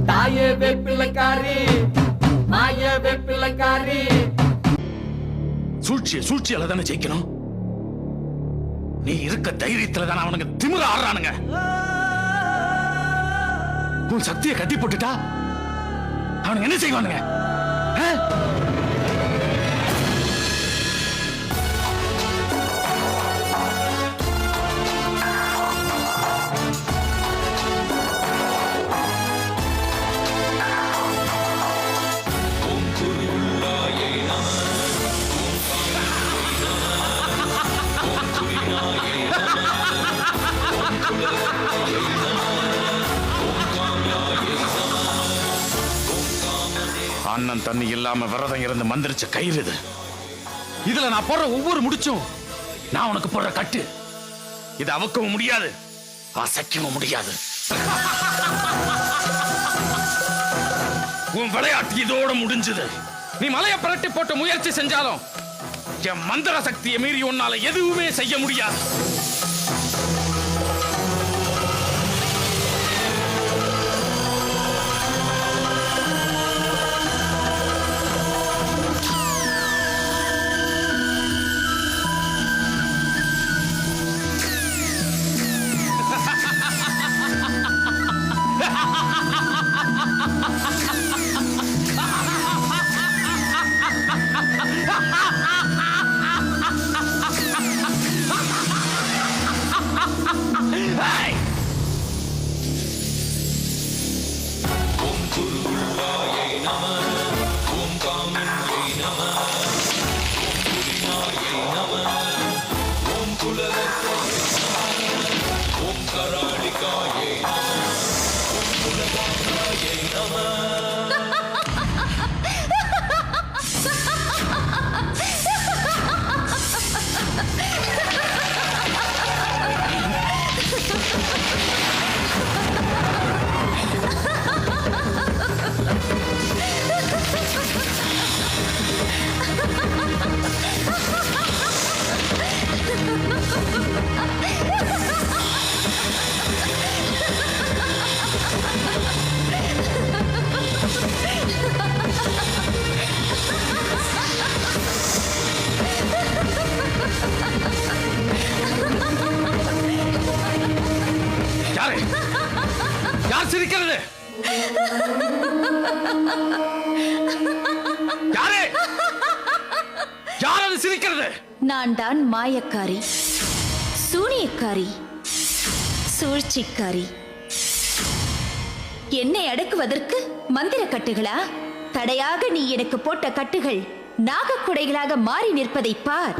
தாயே வேப்பிள்ளக்காரி மாய வேப்பிள்ளக்காரி. சூழ்ச்சியால தானே ஜெயிக்கணும். நீ இருக்க தைரியத்துல தானே அவனுங்க திமிர ஆடுறானுங்க. உன் சக்தியை கட்டி போட்டுட்டா அவனுங்க என்ன செய்வானுங்க? அண்ணன் தண்ணி இல்லாம விரதம் இருந்து மந்திரிச்ச கயிறு இது. இதுல நான் போடுற ஒவ்வொரு முடிச்சும் நான் உனக்கு போடுற கட்டு. இது அவுக்கவும் முடியாது, அசைக்கவும் முடியாது. உன் விளையாட்டு இதோட முடிஞ்சது. நீ மலையை புரட்டி போட்டு முயற்சி செஞ்சாலும் என் மந்திர சக்தியை மீறி உன்னால எதுவுமே செய்ய முடியாது. யார் சிரிக்கிறது? யாரே? யார் அது சிரிக்கிறது? நான் தான் மாயக்காரி, சூனியக்காரி, சூழ்ச்சிக்காரி. என்னை அடக்குவதற்கு மந்திர கட்டுகளா? தடையாக நீ எனக்கு போட்ட கட்டுகள் நாகக்குடைகளாக மாறி நிற்பதை பார்.